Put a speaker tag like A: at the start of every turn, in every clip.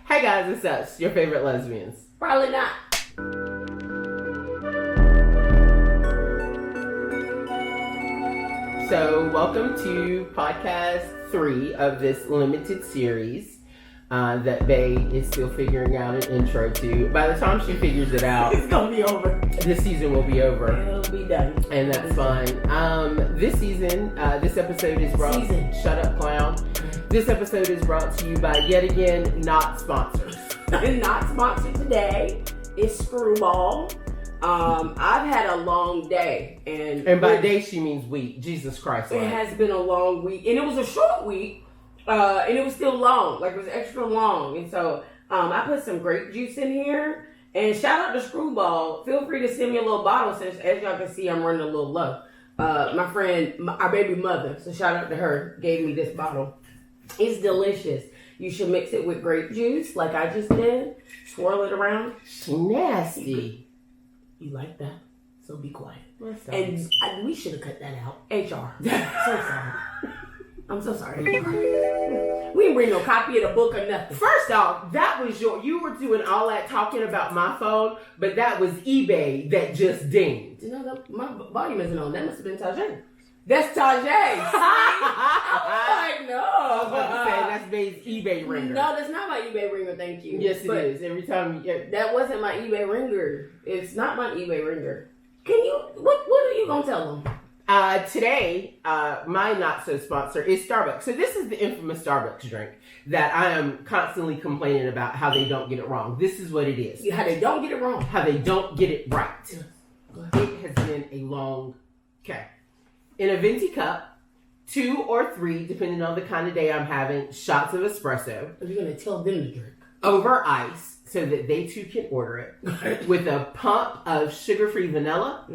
A: Hey guys, it's us, your favorite lesbians.
B: Prolly Not.
A: So, welcome to podcast 3 of this limited series that Bae is still figuring out an intro to. By the time she figures it out,
B: It's gonna be over.
A: this season will be over.
B: It'll be done.
A: And that's fine. This season, this episode is brought... Shut up, clown. This episode is brought to you by, yet again, not sponsors.
B: Not sponsored today. It's Screwball. I've had a long day. And
A: by day, she means week. Jesus Christ.
B: It has been a long week. And it was a short week. And it was still long. Like, it was extra long. And so, I put some grape juice in here. And shout out to Screwball. Feel free to send me a little bottle since, as y'all can see, I'm running a little low. My friend, our baby mother, so shout out to her, gave me this bottle. It's delicious. You should mix it with grape juice like I just did. Swirl it around.
A: Nasty.
B: You like that? So be quiet.
A: And
B: we should have cut that out. HR. So sorry. I'm so sorry. We didn't bring no copy of the book or nothing.
A: First off, that was you were doing all that talking about my phone, but that was eBay that just dinged.
B: You know, my volume isn't on. That must have been Tajay. That's Tajay. I know.
A: I was about to say, that's Bae's eBay ringer.
B: No, that's not my eBay ringer, thank you.
A: Yes, it is. Every time you...
B: That wasn't my eBay ringer. It's not my eBay ringer. Can you... What are you going to tell them?
A: Today, my not-so sponsor is Starbucks. So this is the infamous Starbucks drink that I am constantly complaining about how they don't get it wrong. This is what it is.
B: How they don't get it wrong.
A: How they don't get it right. It has been a long... Okay. In a venti cup, 2 or 3, depending on the kind of day I'm having, shots of espresso.
B: Are you going to tell them to drink?
A: Over ice, so that they too can order it. With a pump of sugar-free vanilla,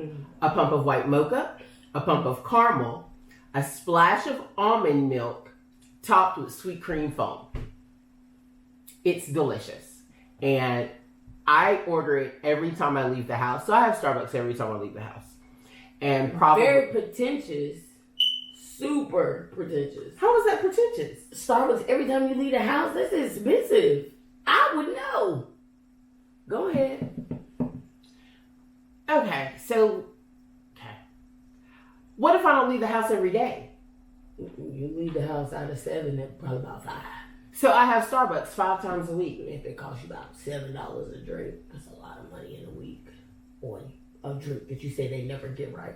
A: a pump of white mocha, a pump of caramel, a splash of almond milk, topped with sweet cream foam. It's delicious. And I order it every time I leave the house. So I have Starbucks every time I leave the house. And probably...
B: Very pretentious. Super pretentious.
A: How is that pretentious?
B: Starbucks every time you leave the house? That's expensive. I would know. Go ahead.
A: Okay, so... What if I don't leave the house every day?
B: You leave the house out of 7, that's probably about 5.
A: So I have Starbucks 5 times a week.
B: If it costs you about $7 a drink, that's a lot of money in a week on a drink that you say they never get right.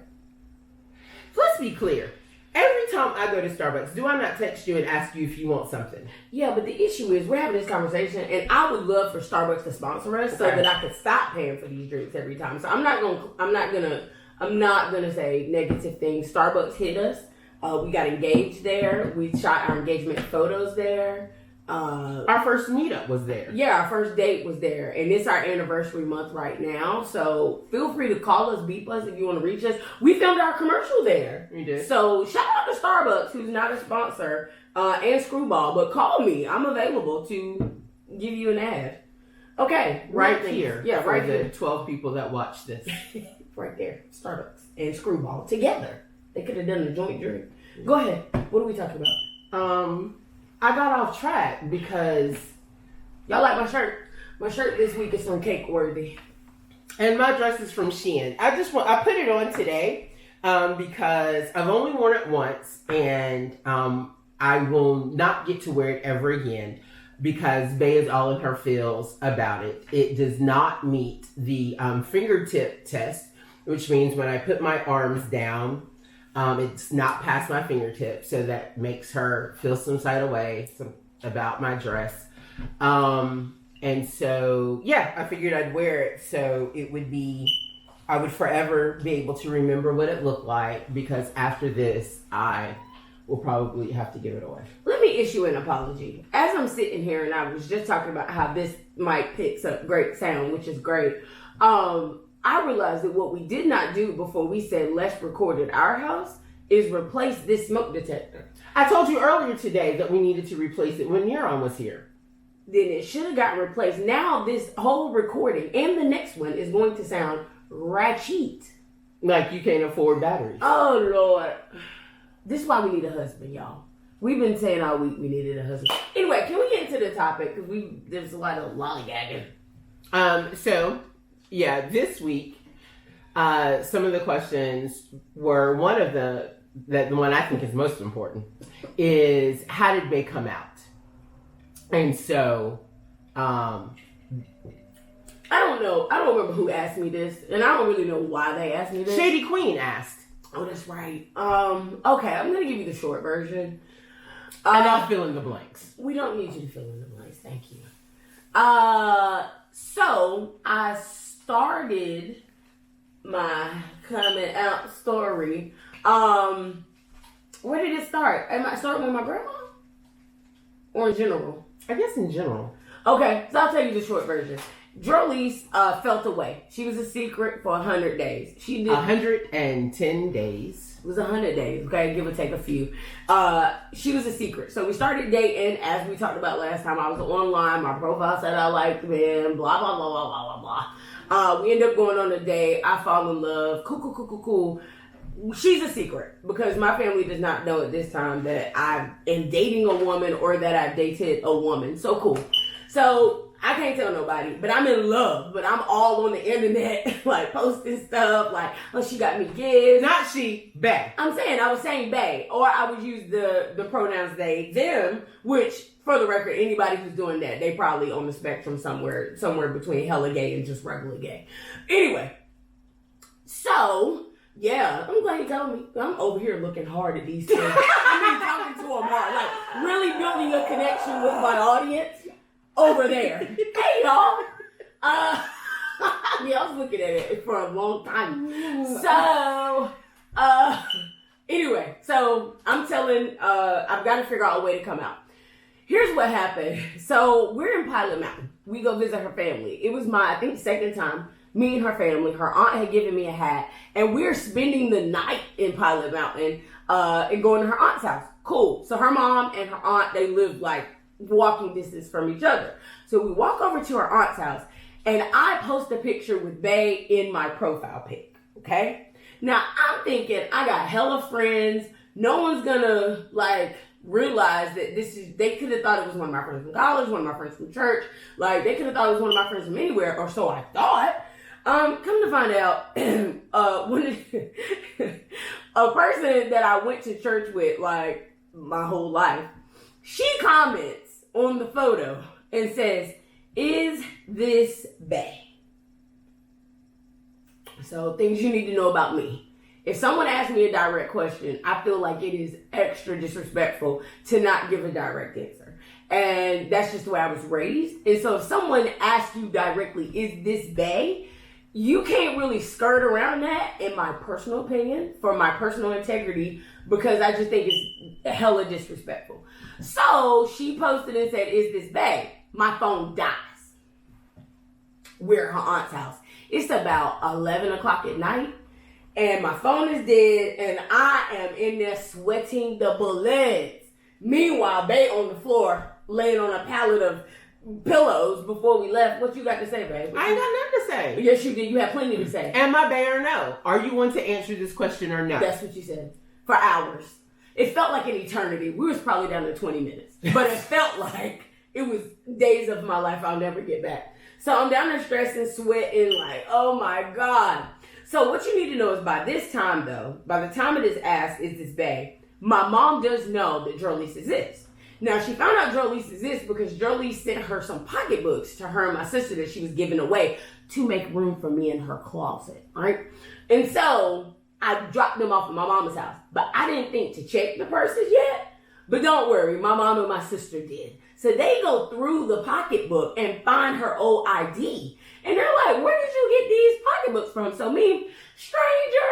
A: Let's be clear. Every time I go to Starbucks, do I not text you and ask you if you want something?
B: Yeah, but the issue is we're having this conversation, and I would love for Starbucks to sponsor us so that I could stop paying for these drinks every time. So I'm not gonna say negative things. Starbucks hit us. We got engaged there. We shot our engagement photos there.
A: Our first meetup was there.
B: Yeah, our first date was there. And it's our anniversary month right now. So feel free to call us, beep us if you want to reach us. We filmed our commercial there.
A: We did.
B: So shout out to Starbucks, who's not a sponsor, and Screwball. But call me. I'm available to give you an ad. Okay.
A: Right here.
B: Yeah, right here.
A: The 12 people that watch this.
B: Right there. Starbucks and Screwball together. They could have done a joint drink. Go ahead. What are we talking about?
A: I got off track because...
B: Y'all like my shirt? My shirt this week is from Cake Worthy.
A: And my dress is from Shein. I put it on today because I've only worn it once and I will not get to wear it ever again because Bae is all in her feels about it. It does not meet the fingertip test, which means when I put my arms down, it's not past my fingertips, so that makes her feel some side of way about my dress. And so, yeah, I figured I'd wear it so I would forever be able to remember what it looked like, because after this, I will probably have to give it away.
B: Let me issue an apology. As I'm sitting here and I was just talking about how this mic picks up great sound, which is great. I realized that what we did not do before we said let's record at our house is replace this smoke detector.
A: I told you earlier today that we needed to replace it when Neuron was here.
B: Then it should have gotten replaced. Now this whole recording and the next one is going to sound ratchet.
A: Like you can't afford batteries.
B: Oh, Lord. This is why we need a husband, y'all. We've been saying all week we needed a husband. Anyway, can we get into the topic because there's a lot of lollygagging.
A: This week, some of the questions were the one I think is most important is how did Bae come out? And so,
B: I don't know. I don't remember who asked me this, and I don't really know why they asked me this.
A: Shady Queen asked.
B: Oh, that's right. Okay, I'm gonna give you the short version.
A: And I'll fill in the blanks.
B: We don't need you to fill in the blanks. Thank you. So I started my coming out story. Where did it start? Am I starting with my grandma? Or in general?
A: I guess in general.
B: Okay, so I'll tell you the short version. Geraleese felt away. She was a secret for 100 days. She did
A: 110 days.
B: It was 100 days, okay, give or take a few. She was a secret. So we started dating, as we talked about last time. I was online. My profile said I liked him, blah, blah, blah, blah, blah, blah, blah. We ended up going on a date. I fall in love. Cool. She's a secret because my family does not know at this time that I am dating a woman or that I dated a woman. So cool. So I can't tell nobody, but I'm in love. But I'm all on the internet, like posting stuff, like, oh, she got me gifts.
A: Not she, Bae.
B: I was saying Bae, or I would use the pronouns they, them, which, for the record, anybody who's doing that, they probably on the spectrum somewhere between hella gay and just regular gay. Anyway, so yeah, I'm glad you told me. I'm over here looking hard at these things. Talking to them hard, like really building a connection with my audience. Over there. Hey, y'all. I was looking at it for a long time. So, anyway, so I'm telling, I've got to figure out a way to come out. Here's what happened. So, we're in Pilot Mountain. We go visit her family. It was my, I think, second time. Me and her family. Her aunt had given me a hat. And we're spending the night in Pilot Mountain and going to her aunt's house. Cool. So, her mom and her aunt, they live like walking distance from each other. So we walk over to her aunt's house and I post a picture with Bae in my profile pic. Okay. Now I'm thinking I got hella friends. No one's gonna like realize that they could have thought it was one of my friends from college, one of my friends from church. Like they could have thought it was one of my friends from anywhere, or so I thought. Come to find out, a person that I went to church with like my whole life, she comments on the photo and says, "Is this Bae?" So things you need to know about me. If someone asks me a direct question, I feel like it is extra disrespectful to not give a direct answer. And that's just the way I was raised. And so if someone asks you directly, "Is this Bae?" you can't really skirt around that, in my personal opinion, for my personal integrity, because I just think it's hella disrespectful. So she posted and said, "Is this Bae?" My phone dies. We're at her aunt's house. It's about 11 o'clock at night, and my phone is dead, and I am in there sweating the bullets. Meanwhile, Bae on the floor, laying on a pallet of pillows before we left. What you got to say, babe?
A: I ain't got nothing to say.
B: Yes, you did. You have plenty to say.
A: Am I Bae or no? Are you one to answer this question or no?
B: That's what you said. For hours. It felt like an eternity. We was probably down to 20 minutes. But it felt like it was days of my life I'll never get back. So I'm down there stressing, sweating, like, oh my God. So what you need to know is by this time, though, by the time it is asked, "Is this Bae?" my mom does know that Geraleese exists. Now, she found out Geraleese exists because Geraleese sent her some pocketbooks to her and my sister that she was giving away to make room for me in her closet, right? And so I dropped them off at my mama's house, but I didn't think to check the purses yet. But don't worry, my mom and my sister did. So they go through the pocketbook and find her old ID. And they're like, "Where did you get these pocketbooks from?" So me, stranger,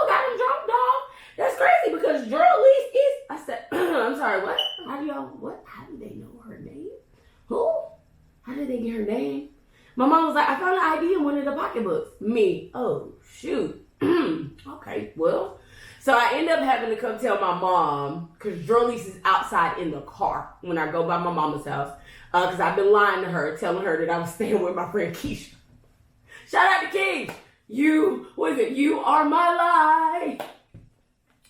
B: got them dropped off. That's crazy because Geraleese is, I said, I'm sorry, what? How do they know her name? Who? How did they get her name? My mom was like, "I found an ID in one of the pocketbooks." Me, oh, shoot. Okay, well. So I end up having to come tell my mom, because Geraleese is outside in the car when I go by my mama's house. Because I've been lying to her, telling her that I was staying with my friend Keisha. Shout out to Keisha. You are my life.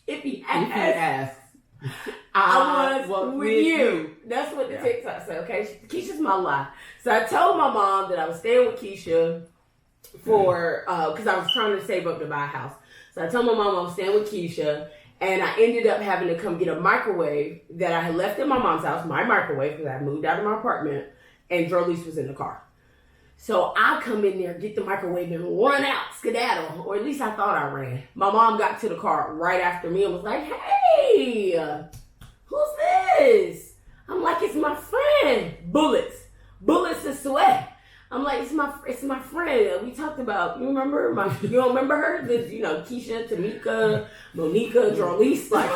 B: If he asked, I was with you. That's what the TikTok said, okay? Keisha's my lie. So I told my mom that I was staying with Keisha for, because I was trying to save up to buy a house. So I told my mom I was staying with Keisha, and I ended up having to come get a microwave that I had left in my mom's house, my microwave, because I moved out of my apartment, and Geraleese was in the car. So I come in there, get the microwave, and run out, skedaddle, or at least I thought I ran. My mom got to the car right after me and was like, hey, who's this? I'm like, it's my friend, Bullets and Sweat. I'm like, it's my friend. We talked about, you remember? You don't remember her? Keisha, Tamika, Monica, Geraleese, like,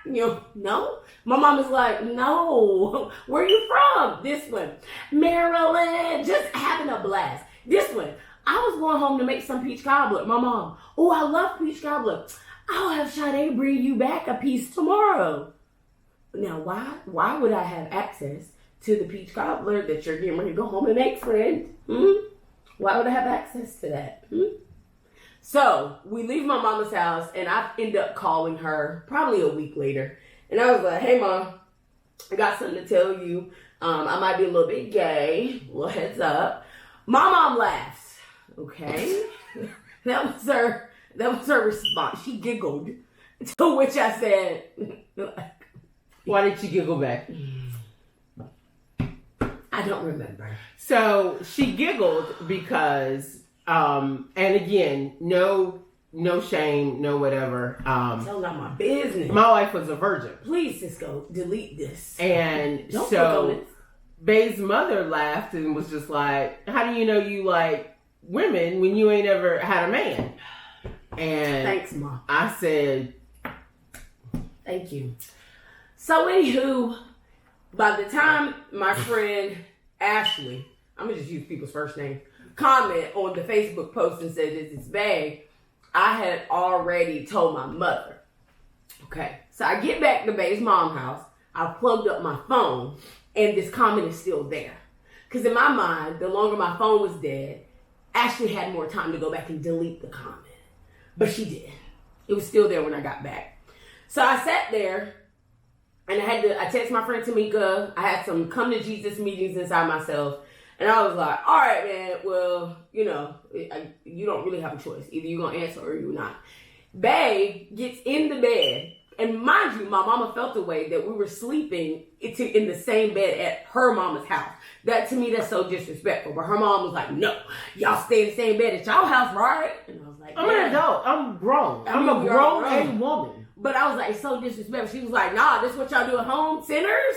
B: no? My mom is like, no. Where you from? This one. Maryland. Just having a blast. This one. I was going home to make some peach cobbler. My mom, oh, I love peach cobbler. I'll have Sade bring you back a piece tomorrow. Now, why would I have access to the peach cobbler that you're getting ready to go home and make, friend? Why would I have access to that? So we leave my mama's house, and I end up calling her probably a week later. And I was like, hey, Mom, I got something to tell you. I might be a little bit gay. Little heads up. My mom laughs. Okay. That was her response. She giggled. To which I said,
A: why did she giggle back?
B: I don't remember.
A: So she giggled because, and again, no shame, no whatever.
B: Tell not my business.
A: My wife was a virgin.
B: Please, Cisco, delete this.
A: And
B: don't
A: so Bae's mother laughed and was just like, how do you know you like women when you ain't ever had a man? And
B: thanks, Mom.
A: I said,
B: thank you. So anywho, by the time my friend Ashley, I'm gonna just use people's first name, comment on the Facebook post and said this is Bae, I had already told my mother. Okay, so I get back to Bae's mom's house, I plugged up my phone, and this comment is still there. Because in my mind, the longer my phone was dead, Ashley had more time to go back and delete the comment. But she did. It was still there when I got back. So I sat there, and I text my friend Tamika. I had some come to Jesus meetings inside myself. And I was like, all right, man, well, you don't really have a choice. Either you're going to answer or you're not. Bae gets in the bed. And mind you, my mama felt the way that we were sleeping in the same bed at her mama's house. That, to me, that's so disrespectful. But her mom was like, no, y'all stay in the same bed at y'all house, right? And I was like,
A: I'm an adult. I'm grown. I'm a grown woman.
B: But I was like, it's so disrespectful. She was like, nah, this is what y'all do at home, sinners?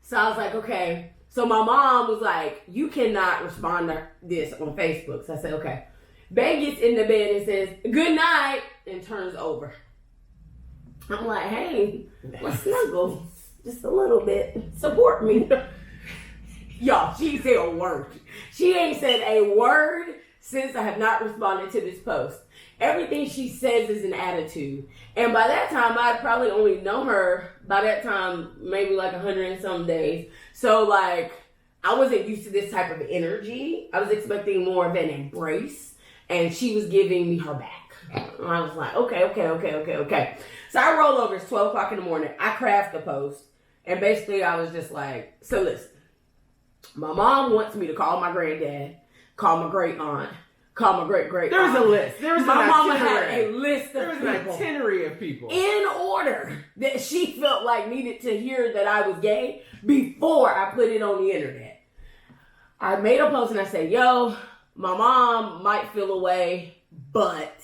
B: So I was like, okay. So my mom was like, you cannot respond to this on Facebook. So I said, okay. Bae gets in the bed and says, good night, and turns over. I'm like, hey, let's snuggle just a little bit. Support me. Y'all, she said a word. She ain't said a word since I have not responded to this post. Everything she says is an attitude. And by that time, I'd probably only known her, by that time, maybe like 100 and some days. So like, I wasn't used to this type of energy. I was expecting more of an embrace. And she was giving me her back. And I was like, okay. So I roll over, it's 12 o'clock in the morning. I craft the post. And basically I was just like, so listen. My mom wants me to call my granddad, call my great aunt, call my great aunt.
A: There's a list.
B: My mama had a list of
A: people. There's an itinerary of people.
B: In order that she felt like needed to hear that I was gay before I put it on the internet. I made a post and I said, yo, my mom might feel away, but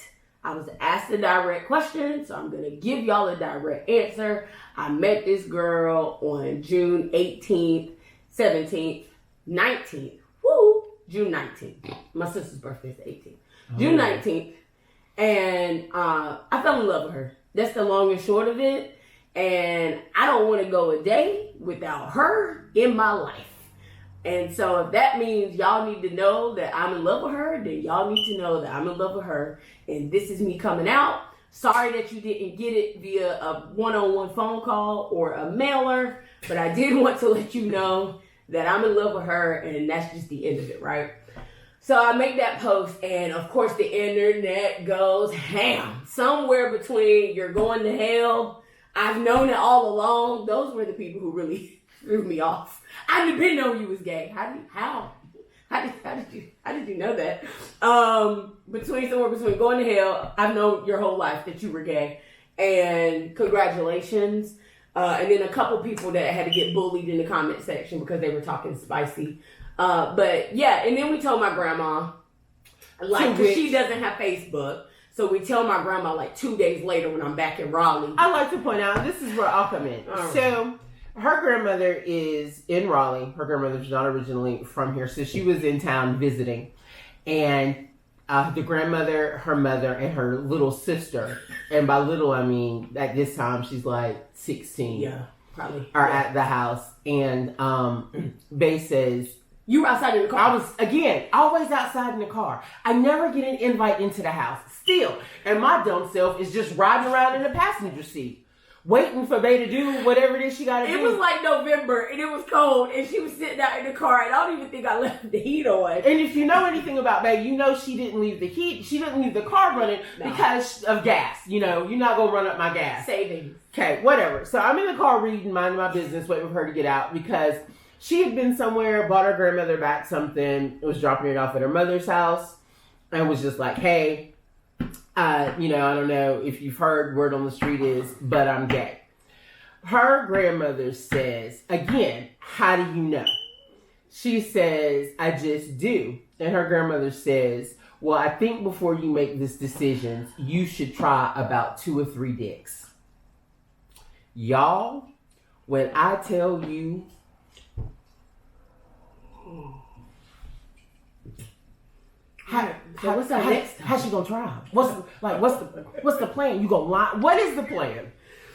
B: I was asked a direct question, so I'm going to give y'all a direct answer. I met this girl on June 18th, 17th, 19th. Woo! June 19th. My sister's birthday is the 18th. June 19th. And I fell in love with her. That's the long and short of it. And I don't want to go a day without her in my life. And so if that means y'all need to know that I'm in love with her, then y'all need to know that I'm in love with her. And this is me coming out. Sorry that you didn't get it via a one-on-one phone call or a mailer, but I did want to let you know that I'm in love with her, and that's just the end of it, right? So I make that post, and of course the internet goes ham. Somewhere between you're going to hell, I've known it all along. Those were the people who really threw me off. I didn't know you was gay. How did you know that? Somewhere between going to hell, I've known your whole life that you were gay, and congratulations. And then a couple people that had to get bullied in the comment section because they were talking spicy. But yeah, and then we told my grandma, like, because she doesn't have Facebook. So we tell my grandma like 2 days later when I'm back in Raleigh.
A: I like to point out, this is where I'll come in. So her grandmother is in Raleigh. Her grandmother's not originally from here. So she was in town visiting. And the grandmother, her mother, and her little sister, and by little I mean at this time she's like 16.
B: Yeah, probably.
A: Are at the house. And Bae says,
B: you were outside in the car.
A: I was, again, always outside in the car. I never get an invite into the house. Still. And my dumb self is just riding around in the passenger seat, waiting for Bae to do whatever it is she got to do.
B: It was like November, and it was cold, and she was sitting out in the car, and I don't even think I left the heat on.
A: And if you know anything about Bae, you know she didn't leave the heat. She didn't leave the car running because of gas. You know, you're not going to run up my gas.
B: Savings.
A: Okay, whatever. So I'm in the car reading, minding my business, waiting for her to get out because she had been somewhere, bought her grandmother back something, was dropping it off at her mother's house, and was just like, hey, I don't know if you've heard, word on the street is, but I'm gay. Her grandmother says, again, how do you know? She says, I just do. And her grandmother says, well, I think before you make this decision, you should try about 2 or 3 dicks. Y'all, when I tell you, How's she gonna try? What's the plan? You gonna lie? What is the plan?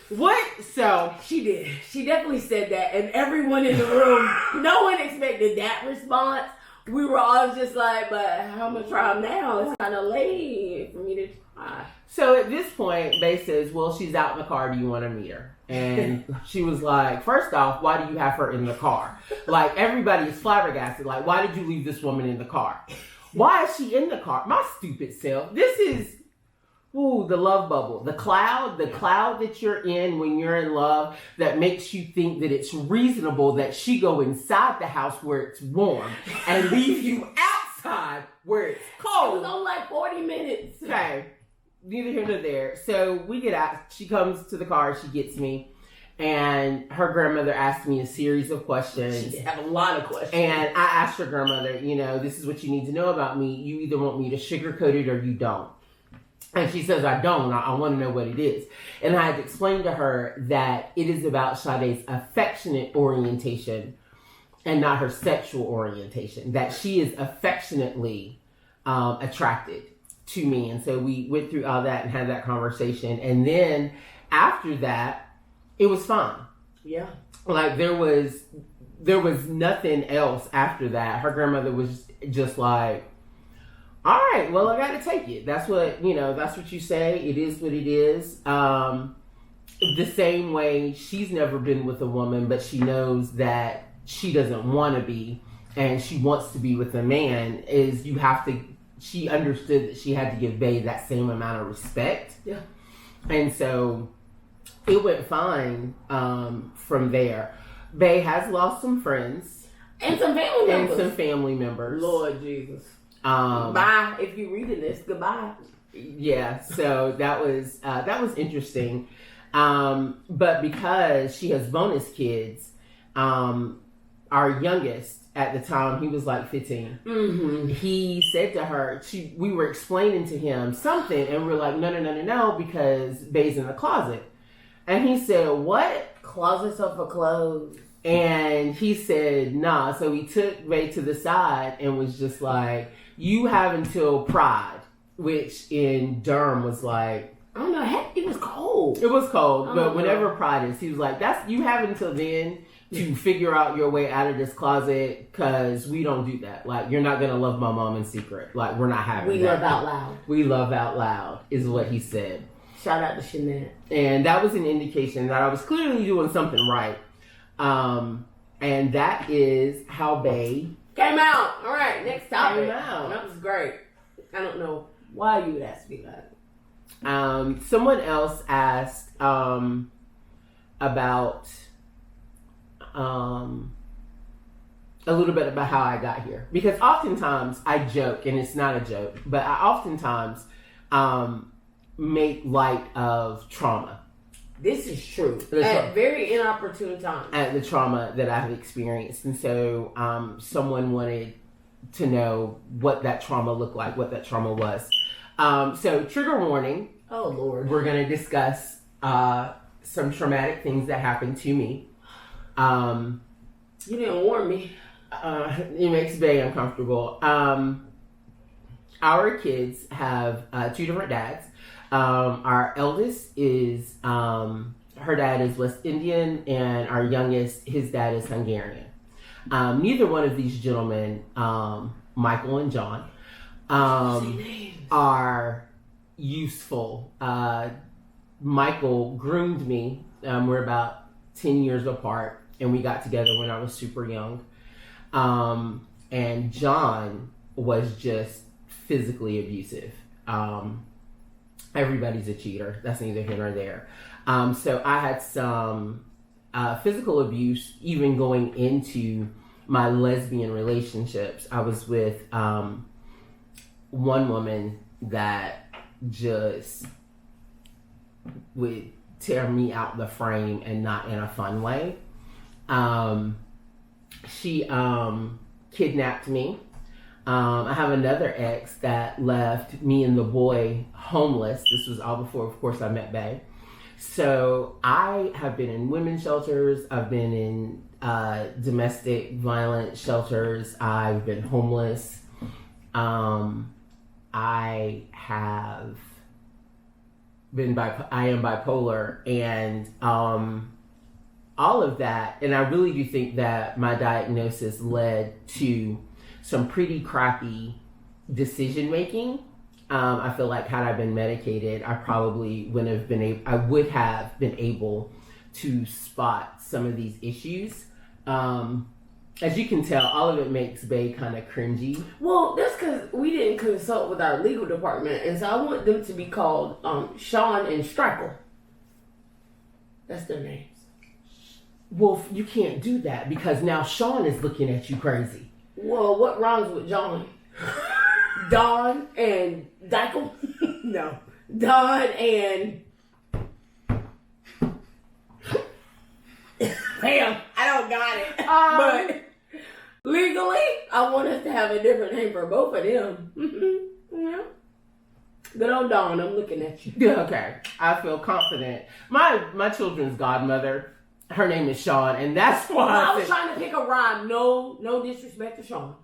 A: What? So
B: she did. She definitely said that, and everyone in the room, no one expected that response. We were all just like, but how am I gonna try now? It's kind of late for me to try.
A: So at this point, Bae says, well, she's out in the car. Do you want to meet her? And she was like, first off, why do you have her in the car? Like, everybody is flabbergasted. Like, why did you leave this woman in the car? Why is she in the car? My stupid self. This is, the love bubble. The cloud that you're in when you're in love that makes you think that it's reasonable that she go inside the house where it's warm and leave you outside where it's cold.
B: It was only like 40 minutes.
A: Okay. Neither here nor there. So we get out. She comes to the car. She gets me. And her grandmother asked me a series of questions.
B: She had a lot of questions.
A: And I asked her grandmother, this is what you need to know about me. You either want me to sugarcoat it or you don't. And she says, I don't. I want to know what it is. And I had to explain to her that it is about Sade's affectionate orientation and not her sexual orientation. That she is affectionately attracted to me. And so we went through all that and had that conversation. And then after that, it was fine.
B: Yeah.
A: Like there was nothing else after that. Her grandmother was just like, all right, well, I got to take it. That's what you say. It is what it is. The same way she's never been with a woman, but she knows that she doesn't want to be and she wants to be with a man is she understood that she had to give Bae that same amount of respect. Yeah. And so it went fine from there. Bae has lost some friends.
B: And some family members.
A: Lord Jesus.
B: Bye. If you're reading this, goodbye.
A: Yeah, so that was interesting. But because she has bonus kids, our youngest at the time, he was like 15. Mm-hmm. He said to her, we were explaining to him something, and we're like, no, because Bae's in the closet. And he said, what?
B: Closets are for clothes.
A: And he said, nah. So he took Bae to the side and was just like, you have until Pride, which in Durham was like,
B: I don't know, heck, it was cold.
A: It was cold, but whenever Pride is, he was like, you have until then to figure out your way out of this closet, because we don't do that. Like, you're not going to love my mom in secret. Like, we're not having that.
B: We love out loud.
A: We love out loud, is what he said.
B: Shout out to Shanette.
A: And that was an indication that I was clearly doing something right. And that is how Bae
B: came out. All right, next topic.
A: Came out.
B: That was great. I don't know why you would ask me that.
A: Someone else asked about a little bit about how I got here, because oftentimes I joke, and it's not a joke, but I oftentimes make light of trauma.
B: This is true. At very inopportune times.
A: At the trauma that I've experienced. And so someone wanted to know what that trauma looked like, what that trauma was. So trigger warning.
B: Oh, Lord.
A: We're going to discuss some traumatic things that happened to me.
B: You didn't warn me.
A: It makes Bae uncomfortable. Our kids have 2 different dads. Our eldest is, her dad is West Indian, and our youngest, his dad is Hungarian. Neither one of these gentlemen, Michael and John, are useful. Michael groomed me. We're about 10 years apart, and we got together when I was super young. And John was just physically abusive. Everybody's a cheater. That's neither here nor there. So I had some physical abuse even going into my lesbian relationships. I was with one woman that just would tear me out the frame, and not in a fun way. She kidnapped me. I have another ex that left me and the boy homeless. This was all before, of course, I met Bae. So I have been in women's shelters. I've been in domestic violence shelters. I've been homeless. I have been I am bipolar, and all of that. And I really do think that my diagnosis led to some pretty crappy decision making. I feel like had I been medicated, I probably would have been able to spot some of these issues. As you can tell, all of it makes Bae kind of cringy.
B: Well, that's because we didn't consult with our legal department, and so I want them to be called Sean and Strickle. That's their names.
A: Well, you can't do that, because now Sean is looking at you crazy.
B: Well, what rhymes with John? Don and Dykel? No. Don and... Bam! I don't got it. But legally, I want us to have a different name for both of them. Yeah. Good old Dawn, I'm looking at you.
A: Yeah, okay. I feel confident. My children's godmother, her name is Sean, and that's why
B: I was trying to pick a rhyme. No disrespect to Sean.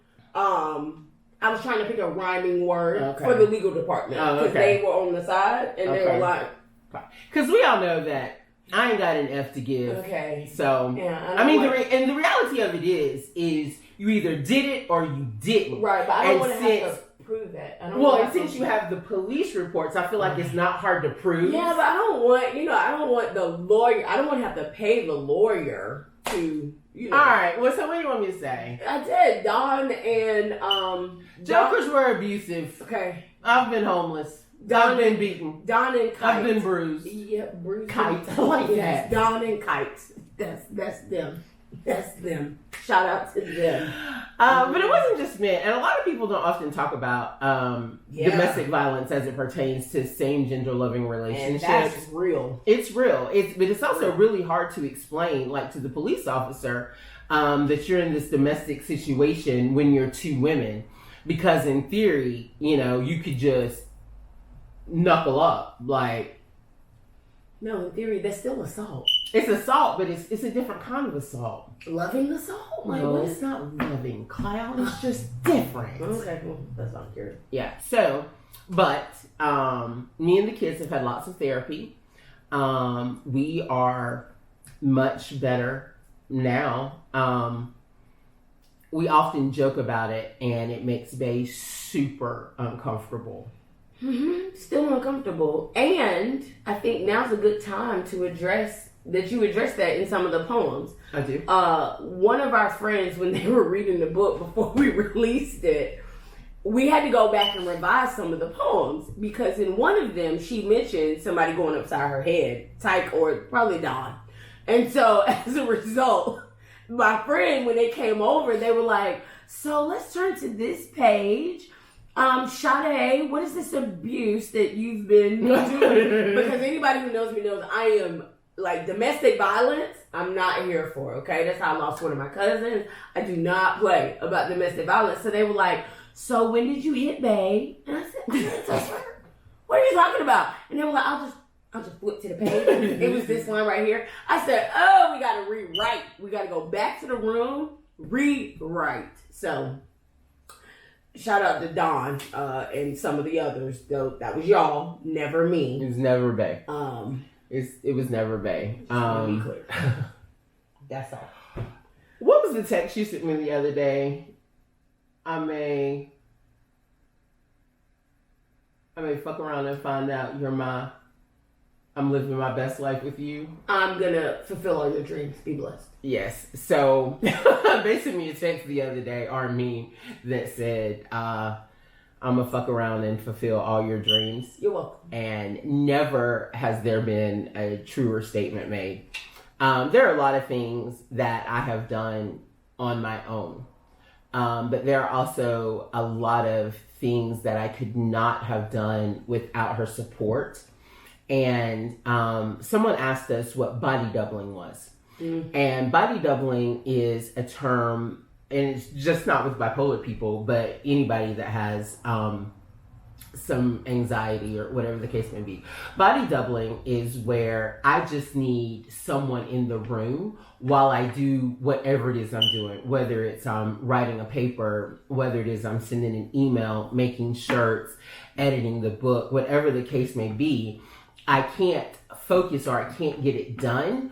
B: I was trying to pick a rhyming word for the legal department, because they were on the side, and they were like...
A: Because we all know that I ain't got an F to give. Okay. So, yeah, I mean, the reality of it is you either did it or you didn't.
B: Right, but I don't want to have to prove that.
A: And since you have the police reports, I feel like it's not hard to prove.
B: Yeah, but I don't want the lawyer, I don't want to have to pay the lawyer to,
A: All right, well, so what do you want me to say?
B: I did. Don and,
A: Jokers were abusive.
B: Okay.
A: I've been homeless. I've been beaten.
B: Don and Kite.
A: I've been bruised.
B: Yeah, bruised.
A: Kite. I like that.
B: Don and Kite. That's them. That's them. Shout out to them.
A: But it wasn't just men. And a lot of people don't often talk about domestic violence as it pertains to same gender loving relationships.
B: And that's real.
A: It's real. But it's also really hard to explain, like to the police officer, that you're in this domestic situation when you're 2 women. Because in theory, you could just knuckle up. Like,
B: no, in theory, that's still assault.
A: It's assault, but it's a different kind of assault.
B: Loving assault?
A: Like, no, it's not loving, Cloud. It's just different.
B: Okay, well, that's not curious.
A: Yeah. So, but me and the kids have had lots of therapy. We are much better now. We often joke about it, and it makes Bae super uncomfortable.
B: Mm-hmm. Still uncomfortable. And I think now's a good time to address that in some of the poems.
A: I do.
B: One of our friends, when they were reading the book before we released it, we had to go back and revise some of the poems, because in one of them she mentioned somebody going upside her head, Tyke or probably Dawn. And so as a result, my friend, when they came over, they were like, so let's turn to this page. Sade, what is this abuse that you've been doing? Because anybody who knows me knows I am, like, domestic violence, I'm not here for, okay? That's how I lost one of my cousins. I do not play about domestic violence. So they were like, so when did you hit babe? And I said, I didn't touch her. What are you talking about? And they were like, I'll just flip to the page. It was this one right here. I said, oh, we got to rewrite. We got to go back to the room, rewrite. So, shout out to Don and some of the others. Though that was y'all, never me.
A: It was never Bay. It was never Bay.
B: To be clear. That's all.
A: What was the text you sent me the other day? I may fuck around and find out I'm living my best life with you.
B: I'm gonna fulfill all your dreams. Be blessed.
A: Yes. So they sent me a text the other day, or me, that said, I'm gonna fuck around and fulfill all your dreams.
B: You're welcome.
A: And never has there been a truer statement made. There are a lot of things that I have done on my own. But there are also a lot of things that I could not have done without her support. And someone asked us what body doubling was. Mm-hmm. And body doubling is a term, and it's just not with bipolar people, but anybody that has some anxiety or whatever the case may be. Body doubling is where I just need someone in the room while I do whatever it is I'm doing, whether it's writing a paper, whether it is I'm sending an email, making shirts, editing the book, whatever the case may be. I can't focus or I can't get it done,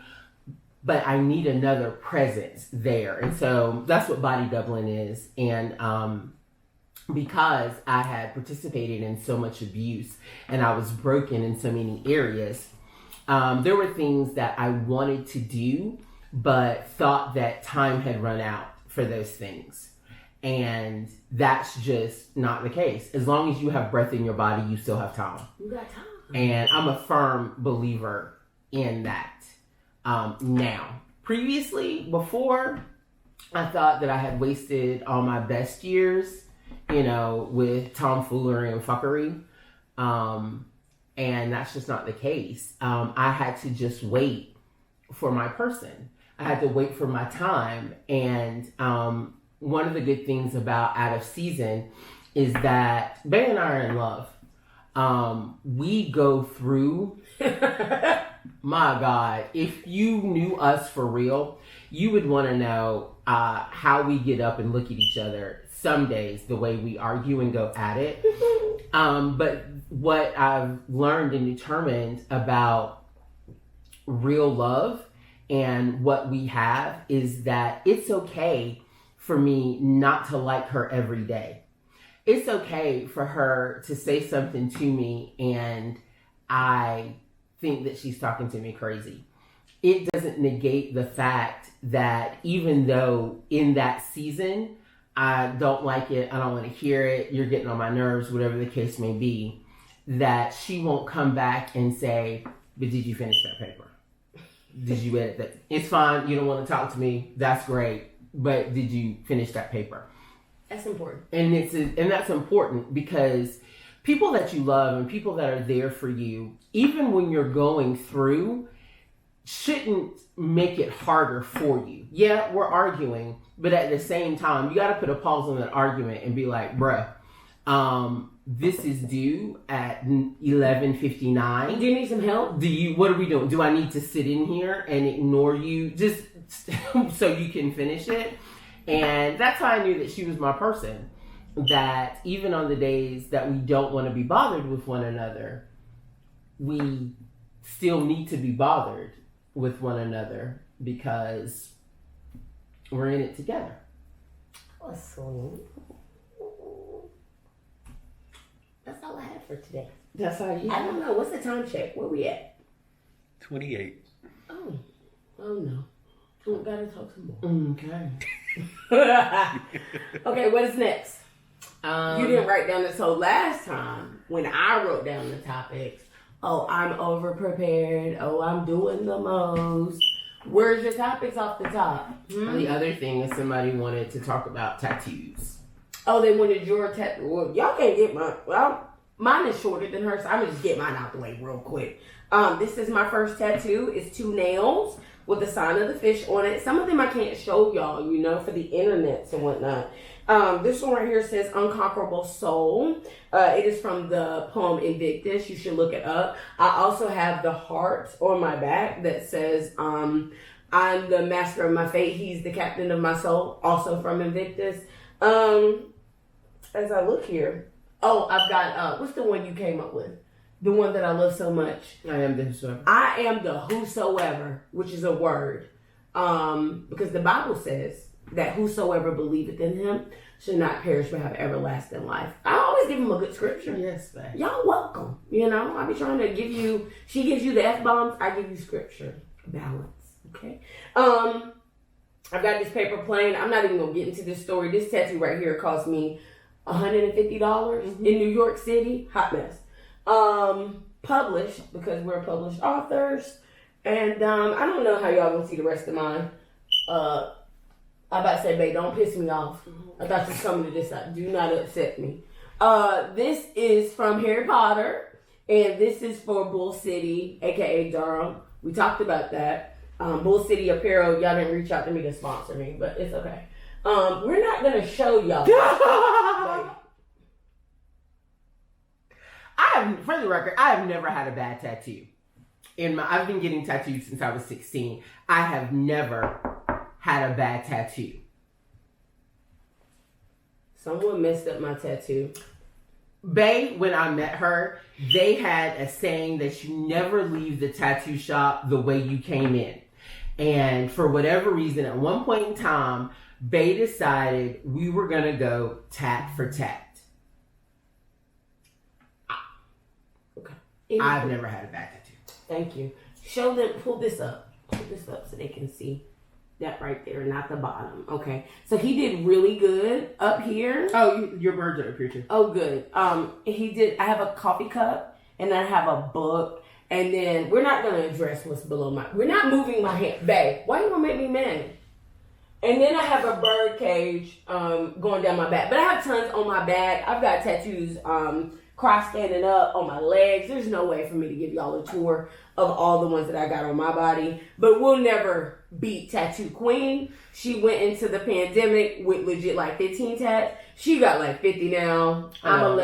A: but I need another presence there. And so that's what body doubling is. And because I had participated in so much abuse and I was broken in so many areas, there were things that I wanted to do, but thought that time had run out for those things. And that's just not the case. As long as you have breath in your body, you still have time.
B: You got time.
A: And I'm a firm believer in that. Now, previously, before, I thought that I had wasted all my best years, with tomfoolery and fuckery. And that's just not the case. I had to just wait for my person. I had to wait for my time. And one of the good things about Out of Season is that Bay and I are in love. We go through, my God, if you knew us for real, you would want to know how we get up and look at each other some days, the way we argue and go at it. But what I've learned and determined about real love and what we have is that it's okay for me not to like her every day. It's okay for her to say something to me and I think that she's talking to me crazy. It doesn't negate the fact that even though in that season, I don't like it, I don't want to hear it, you're getting on my nerves, whatever the case may be, that she won't come back and say, but did you finish that paper? Did you edit that? It's fine, you don't want to talk to me, that's great, but did you finish that paper?
B: That's important.
A: And that's important because people that you love and people that are there for you, even when you're going through, shouldn't make it harder for you. Yeah, we're arguing, but at the same time, you got to put a pause on that argument and be like, bruh, this is due at 11:59.
B: Do you need some help?
A: What are we doing? Do I need to sit in here and ignore you just so you can finish it? And that's how I knew that she was my person. That even on the days that we don't want to be bothered with one another, we still need to be bothered with one another because we're in it together.
B: Awesome. That's all I have for today.
A: That's how you.
B: I don't know. What's the time check? Where we at?
C: 28.
B: Oh no. Don't gotta talk some more.
A: Okay.
B: Okay, what is next?
A: You
B: You didn't write down this. So last time when I wrote down the topics, oh, I'm over prepared. Oh, I'm doing the most. Where's your topics off the top?
A: The other thing is somebody wanted to talk about tattoos.
B: Oh, they wanted your tattoo. Well, y'all can't get mine. Well, mine is shorter than hers, so I'm gonna just get mine out the way real quick. This is my first tattoo. It's 2 nails with the sign of the fish on it. Some of them I can't show y'all, for the internets and whatnot. This one right here says Unconquerable Soul. It is from the poem Invictus. You should look it up. I also have the heart on my back that says, I'm the master of my fate. He's the captain of my soul. Also from Invictus. As I look here. Oh, I've got, what's the one you came up with? The one that I love so much.
A: I am the whosoever.
B: I am the whosoever, which is a word. Because the Bible says that whosoever believeth in him should not perish but have everlasting life. I always give him a good scripture.
A: Yes, babe.
B: Y'all welcome. I be trying to give you, she gives you the F-bombs, I give you scripture. Balance. Okay? I've got this paper plane. I'm not even going to get into this story. This tattoo right here cost me $150 in New York City. Hot mess. Published because we're published authors. And I don't know how y'all gonna see the rest of mine. I about to say, babe, don't piss me off. I thought you was coming to this side. Do not upset me. This is from Harry Potter, and this is for Bull City, aka Durham. We talked about that. Bull City Apparel, y'all didn't reach out to me to sponsor me, but it's okay. We're not gonna show y'all.
A: For the record, I have never had a bad tattoo. I've been getting tattoos since I was 16. I have never had a bad tattoo.
B: Someone messed up my tattoo.
A: Bae, when I met her, they had a saying that you never leave the tattoo shop the way you came in. And for whatever reason, at one point in time, Bae decided we were going to go tat for tat. I've never had a bad tattoo.
B: Thank you. Show them, pull this up so they can see that right there, not the bottom. Okay. So he did really good up here.
A: Oh, your birds are up here too.
B: Oh, good. He did, I have a coffee cup and I have a book. And then we're not going to address what's below we're not moving my hand. Babe, why you going to make me mad? And then I have a bird cage going down my back. But I have tons on my back. I've got tattoos cross standing up on my legs. There's no way for me to give y'all a tour of all the ones that I got on my body. But we'll never beat Tattoo Queen. She went into the pandemic with legit like 15 tats. She got like 50 now. I'm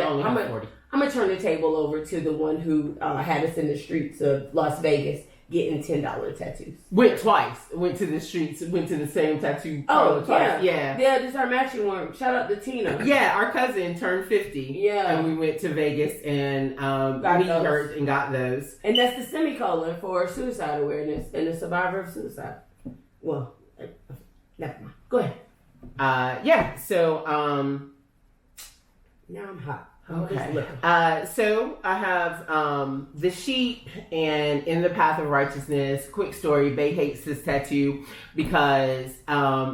B: gonna turn the table over to the one who had us in the streets of Las Vegas getting $10 tattoos.
A: Went twice. Went to the streets. Went to the same tattoo parlor twice. Yeah.
B: This is our matching one. Shout out to Tina.
A: Yeah, our cousin turned 50.
B: Yeah.
A: And we went to Vegas and got those.
B: And that's the semicolon for suicide awareness and the survivor of suicide. Well, never mind. Go ahead.
A: So
B: now I'm hot.
A: Okay. So I have The Sheep and In the Path of Righteousness. Quick story, Bae hates this tattoo because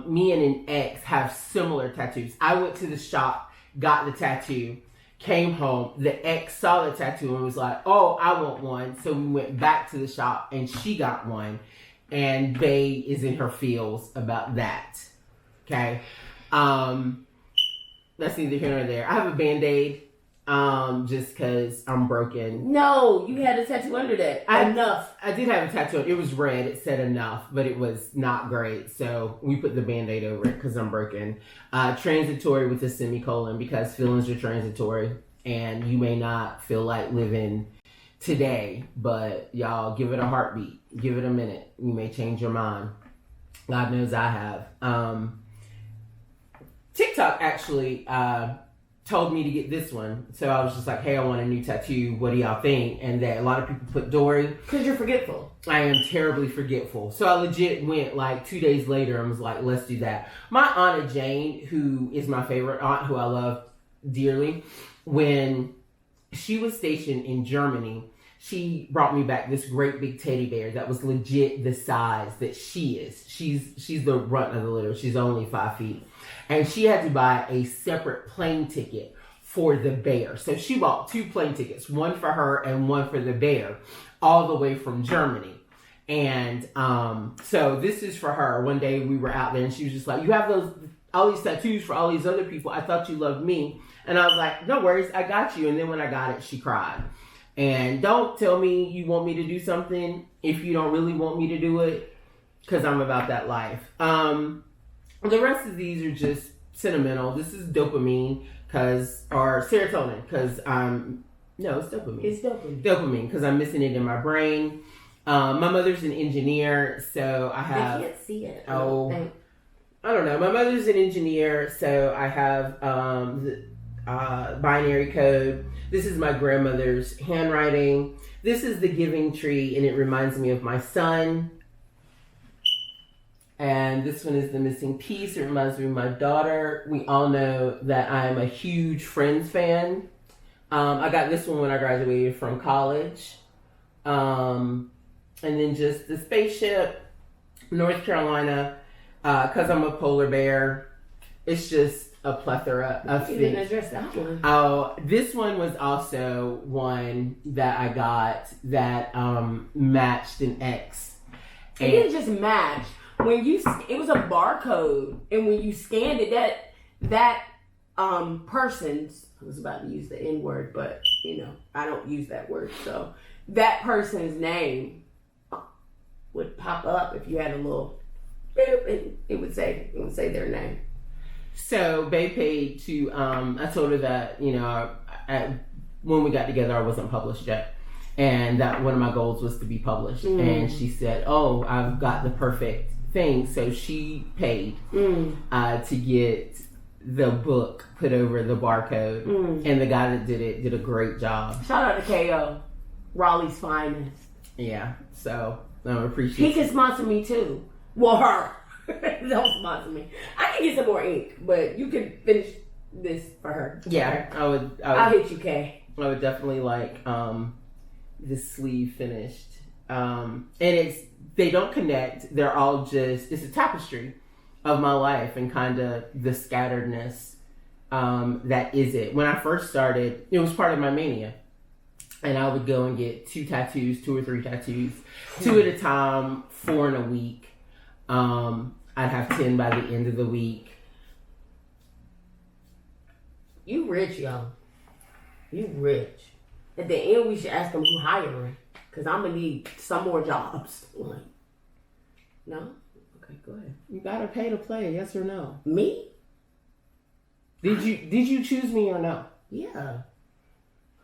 A: me and an ex have similar tattoos. I went to the shop, got the tattoo, came home. The ex saw the tattoo and was like, oh, I want one. So we went back to the shop and she got one. And Bae is in her feels about that. Okay. That's neither here nor there. I have a Band-Aid. Just because I'm broken.
B: No, you had a tattoo under that. Enough.
A: I did have a tattoo. It was red. It said enough, but it was not great. So we put the Band-Aid over it because I'm broken. Transitory with a semicolon because feelings are transitory and you may not feel like living today, but y'all give it a heartbeat. Give it a minute. You may change your mind. God knows I have. TikTok actually, told me to get this one. So I was just like, hey, I want a new tattoo. What do y'all think? And that a lot of people put Dory.
B: Because you're forgetful.
A: I am terribly forgetful. So I legit went like 2 days later and was like, let's do that. My Aunt Jane, who is my favorite aunt, who I love dearly, when she was stationed in Germany, she brought me back this great big teddy bear that was legit the size that she is. She's the runt of the litter. She's only 5 feet. And she had to buy a separate plane ticket for the bear. So she bought 2 plane tickets, one for her and one for the bear, all the way from Germany. And so this is for her. One day we were out there and she was just like, you have all these tattoos for all these other people. I thought you loved me. And I was like, no worries, I got you. And then when I got it, she cried. And don't tell me you want me to do something if you don't really want me to do it, because I'm about that life. The rest of these are just sentimental. This is dopamine or serotonin, because no, it's dopamine.
B: It's dopamine.
A: Dopamine, because I'm missing it in my brain. My mother's an engineer, so I have...
B: I can't see it.
A: I don't know. My mother's an engineer, so I have binary code. This is my grandmother's handwriting. This is the giving tree, and it reminds me of my son. And this one is the missing piece. It reminds me of my daughter. We all know that I'm a huge Friends fan. I got this one when I graduated from college. And then just the spaceship, North Carolina, because I'm a polar bear. It's just a plethora of things.
B: You didn't address that one.
A: Oh, this one was also one that I got that matched an X.
B: It didn't just match. It was a barcode, and when you scanned it, that person's, I was about to use the N word, but I don't use that word, so that person's name would pop up if you had a little boop, and it would say their name.
A: So Bay paid to I told her that when we got together I wasn't published yet, and that one of my goals was to be published. And she said, oh, I've got the perfect thing. So she paid to get the book put over the barcode, and the guy that did it did a great job.
B: Shout out to KO, Raleigh's finest.
A: Yeah, so I appreciate
B: he can sponsor me too. Well, her. Don't sponsor me. I can get some more ink, but you can finish this for her.
A: Yeah, I would
B: I'll hit you, Kay.
A: I would definitely like this sleeve finished. And they don't connect. They're all it's a tapestry of my life and kind of the scatteredness that is it. When I first started, it was part of my mania. And I would go and get 2 or 3 tattoos, 2 at a time, 4 in a week. I'd have 10 by the end of the week.
B: You rich, y'all. You rich. At the end, we should ask them who hiring, because I'm gonna need some more jobs. No? Okay, go ahead.
A: You gotta pay to play, yes or no?
B: Me?
A: Did you choose me or no?
B: Yeah.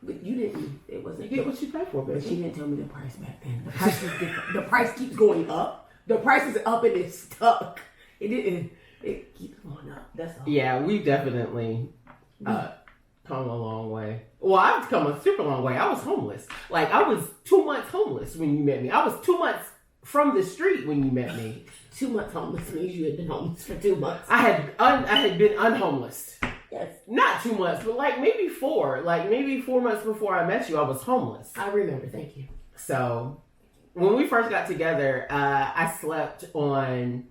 B: But you didn't. It wasn't.
A: You get what you pay for, baby.
B: But she didn't tell me the price back then. The price was different. The price keeps going up. The price is up and it's stuck. It didn't. It keeps going up. That's all.
A: Yeah, we definitely come a long way. Well, I've come a super long way. I was homeless. Like, I was 2 months homeless when you met me. I was 2 months from the street when you met me.
B: 2 months homeless means you had been homeless for 2 months.
A: I had been unhomeless.
B: Yes.
A: Not 2 months, but like maybe 4. Like maybe 4 months before I met you, I was homeless.
B: I remember. Thank you.
A: So when we first got together, I slept on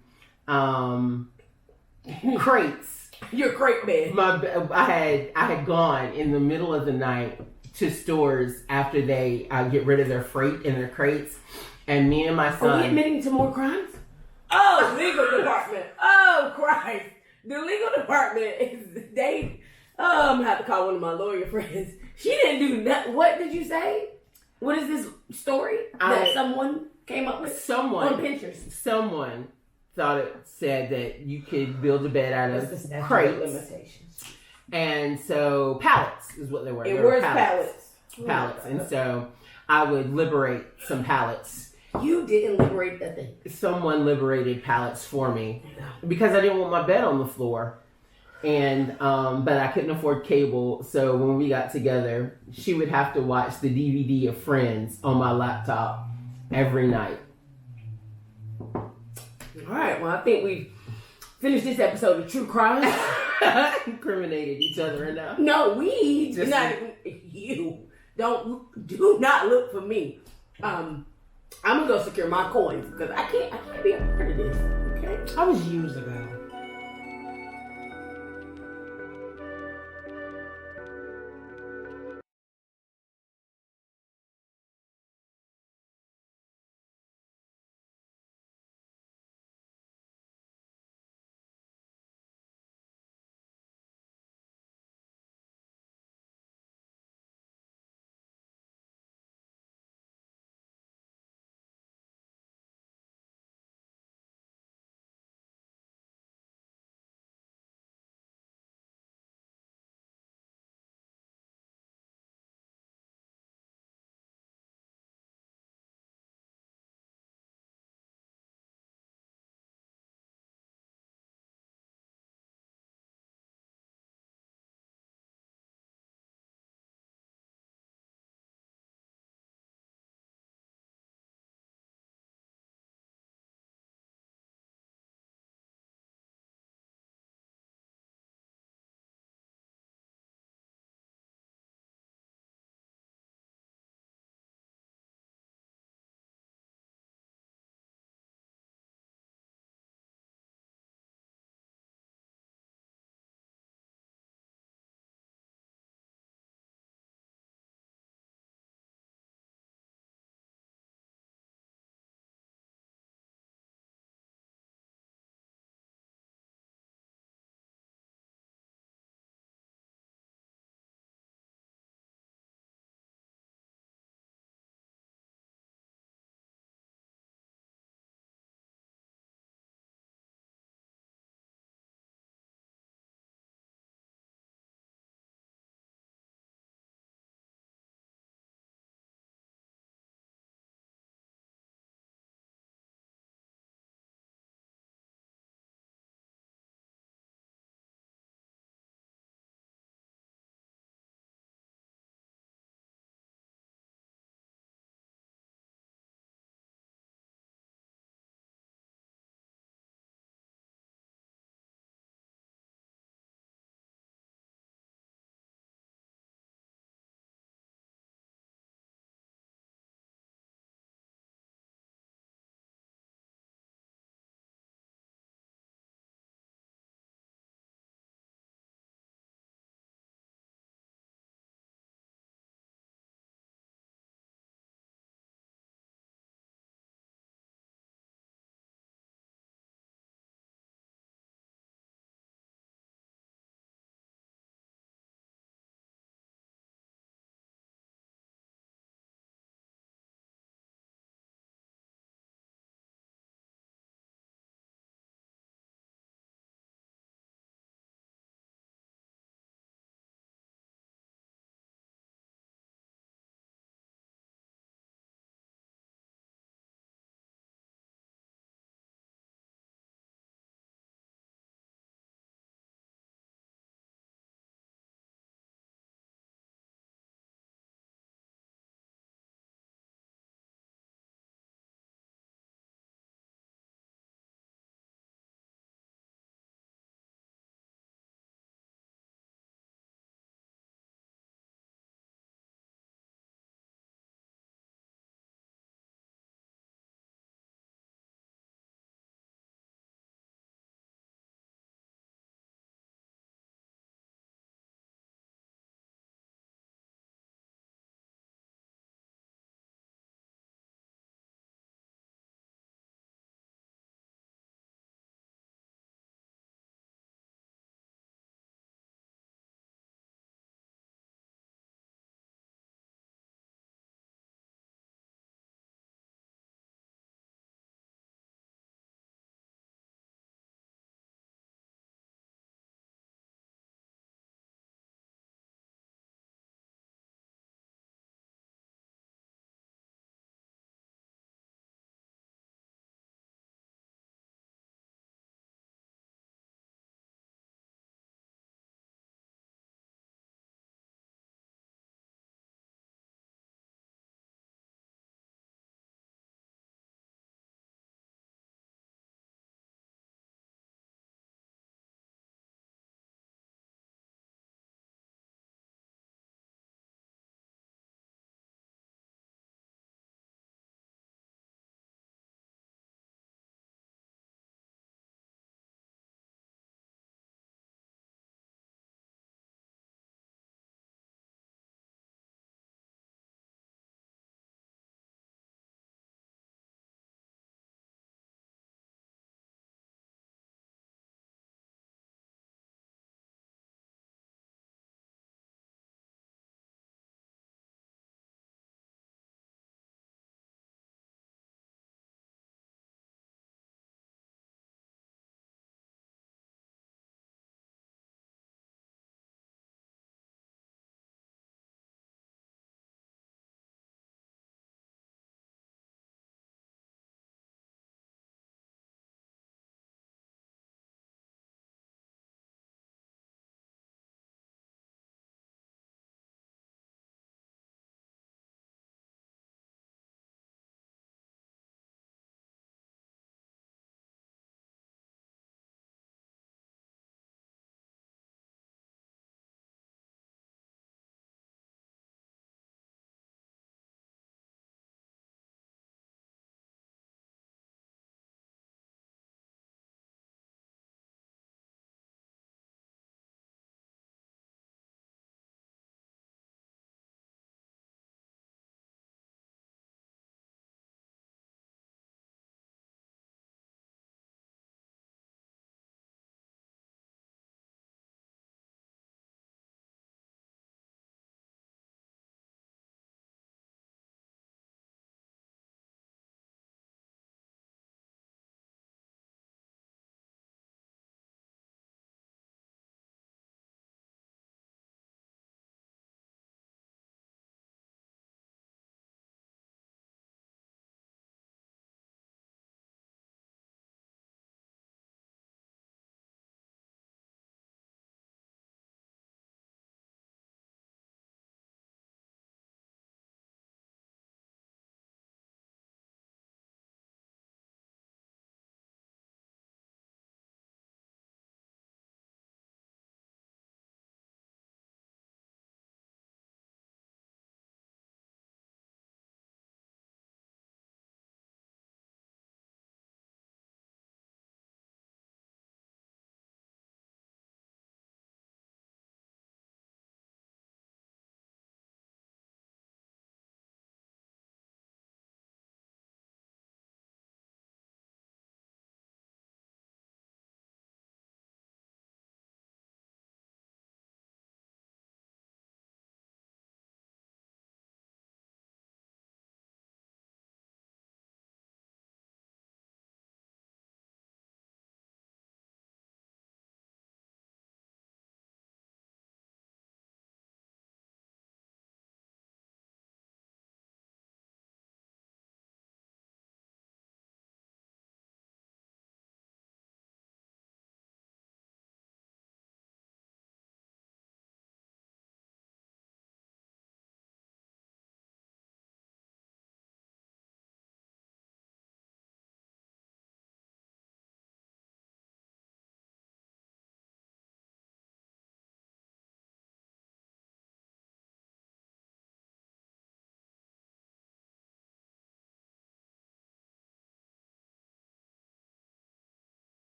A: crates.
B: Your crate bed.
A: I had gone in the middle of the night to stores after they get rid of their freight in their crates, and me and my son.
B: Are we admitting to more crimes? Oh, legal department. Oh, Christ. The legal department I'm gonna have to call one of my lawyer friends. She didn't do that. What did you say? What is this story that someone came up with?
A: Someone
B: on Pinterest.
A: Someone thought it said that you could build a bed out of
B: the
A: crates.
B: Limitations.
A: And so pallets is what they were.
B: And where's pallets?
A: Pallets. And so I would liberate some pallets.
B: You didn't liberate that thing.
A: Someone liberated pallets for me because I didn't want my bed on the floor. And but I couldn't afford cable, so when we got together, she would have to watch the DVD of Friends on my laptop every night.
B: All right, well, I think we finished this episode of True Crime.
A: Incriminated each other enough.
B: No, we just not. You do not look for me. I'm gonna go secure my coins because I can't be a part of this. Okay,
D: I was years ago.